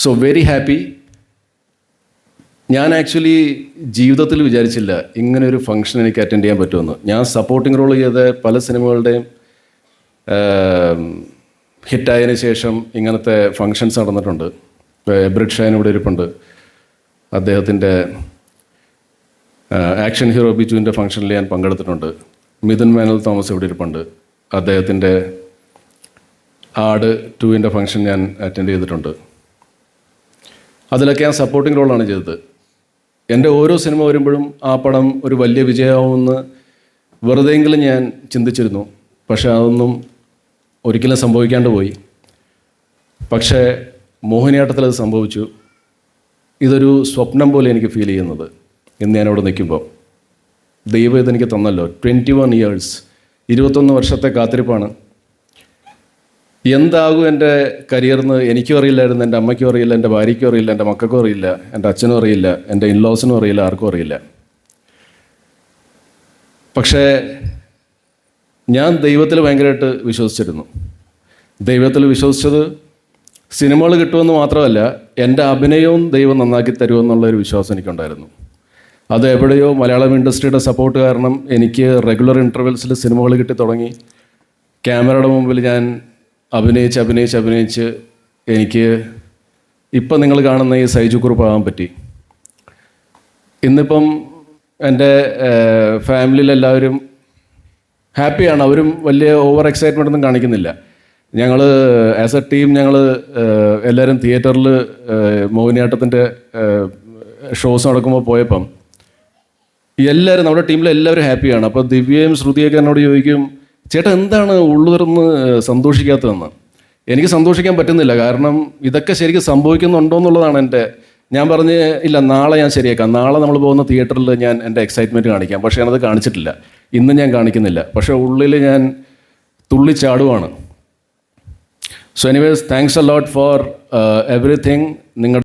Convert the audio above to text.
So very happy. ഞാൻ actually ജീവിതത്തിൽ വിചാരിച്ചില്ല ഇങ്ങനെ ഒരു ഫംഗ്ഷൻ എനിക്ക് അറ്റൻഡ് ചെയ്യാൻ പറ്റുമെന്ന്. ഞാൻ സപ്പോർട്ടിംഗ് റോൾ ചെയ്ത പല സിനിമകളുടെയും ഹിറ്റായതിനു ശേഷം ഇങ്ങനത്തെ ഫങ്ഷൻസ് നടന്നിട്ടുണ്ട്. ബ്രിഡ് ഷൈൻ ഇവിടെ ഇരിപ്പുണ്ട്. അദ്ദേഹത്തിൻ്റെ ആക്ഷൻ ഹീറോ ബിജുവിൻ്റെ ഫംഗ്ഷനിൽ ഞാൻ പങ്കെടുത്തിട്ടുണ്ട്. മിഥുൻ മേനൽ തോമസ് ഇവിടെ ഇരിപ്പുണ്ട്. അദ്ദേഹത്തിൻ്റെ ആട് 2 ഫംഗ്ഷൻ ഞാൻ അറ്റൻഡ് ചെയ്തിട്ടുണ്ട്. അതിലൊക്കെ ഞാൻ സപ്പോർട്ടിംഗ് റോളാണ് ചെയ്തത്. എൻ്റെ ഓരോ സിനിമ വരുമ്പോഴും ആ പടം ഒരു വലിയ വിജയമാവുമെന്ന് വെറുതെയെങ്കിലും ഞാൻ ചിന്തിച്ചിരുന്നു. പക്ഷേ അതൊന്നും ഒരിക്കലും സംഭവിക്കാണ്ട് പോയി. പക്ഷേ മോഹിനിയാട്ടത്തിൽ അത് സംഭവിച്ചു. ഇതൊരു സ്വപ്നം പോലെ എനിക്ക് ഫീൽ ചെയ്യുന്നത് ഇന്ന് ഞാനവിടെ നിൽക്കുമ്പോൾ. ദൈവം ഇതെനിക്ക് തന്നല്ലോ. 21 years, 21 വർഷത്തെ കാത്തിരിപ്പാണ്. എന്താകും എൻ്റെ കരിയറിന് എനിക്കും അറിയില്ലായിരുന്നു, എൻ്റെ അമ്മയ്ക്കും അറിയില്ല, എൻ്റെ ഭാര്യയ്ക്കും അറിയില്ല, എൻ്റെ മക്കൾക്കും അറിയില്ല, എൻ്റെ അച്ഛനും അറിയില്ല, എൻ്റെ ഇൻലോസിനും അറിയില്ല, ആർക്കും അറിയില്ല. പക്ഷേ ഞാൻ ദൈവത്തിൽ ഭയങ്കരമായിട്ട് വിശ്വസിച്ചിരുന്നു. ദൈവത്തിൽ വിശ്വസിച്ചത് സിനിമകൾ കിട്ടുമെന്ന് മാത്രമല്ല, എൻ്റെ അഭിനയവും ദൈവം നന്നാക്കി തരുമെന്നുള്ളൊരു വിശ്വാസം എനിക്കുണ്ടായിരുന്നു. അത് എവിടെയോ മലയാളം ഇൻഡസ്ട്രിയുടെ സപ്പോർട്ട് കാരണം എനിക്ക് റെഗുലർ ഇൻ്റർവെൽസിൽ സിനിമകൾ കിട്ടി തുടങ്ങി. ക്യാമറയുടെ മുമ്പിൽ ഞാൻ അഭിനയിച്ച് എനിക്ക് ഇപ്പം നിങ്ങൾ കാണുന്ന ഈ സൈജു കുറുപ്പാകാൻ പറ്റി. ഇന്നിപ്പം എൻ്റെ ഫാമിലിയിലെല്ലാവരും ഹാപ്പിയാണ്. അവരും വലിയ ഓവർ എക്സൈറ്റ്മെൻ്റ് ഒന്നും കാണിക്കുന്നില്ല. ഞങ്ങൾ ആസ് എ ടീം എല്ലാവരും തിയേറ്ററിൽ മോഹിനിയാട്ടത്തിൻ്റെ ഷോസ് നടക്കുമ്പോൾ പോയപ്പം എല്ലാവരും നമ്മുടെ ടീമിലെ എല്ലാവരും ഹാപ്പിയാണ്. അപ്പോൾ ദിവ്യയും ശ്രുതിയൊക്കെ എന്നോട് ചോദിക്കും, ചേട്ടാ എന്താണ് ഉള്ളു തുറന്ന് സന്തോഷിക്കാത്തതെന്ന്. എനിക്ക് സന്തോഷിക്കാൻ പറ്റുന്നില്ല. കാരണം ഇതൊക്കെ ശരിക്കും സംഭവിക്കുന്നുണ്ടോ എന്നുള്ളതാണ് ഞാൻ പറഞ്ഞ് ഇല്ല, നാളെ ഞാൻ ശരിയാക്കാം, നാളെ നമ്മൾ പോകുന്ന തിയേറ്ററിൽ ഞാൻ എൻ്റെ എക്സൈറ്റ്മെൻറ്റ് കാണിക്കാം. പക്ഷേ ഞാനത് കാണിച്ചിട്ടില്ല, ഇന്ന് ഞാൻ കാണിക്കുന്നില്ല. പക്ഷേ ഉള്ളിൽ ഞാൻ തുള്ളിച്ചാടുവാണ്. So anyways, thanks a lot for everything.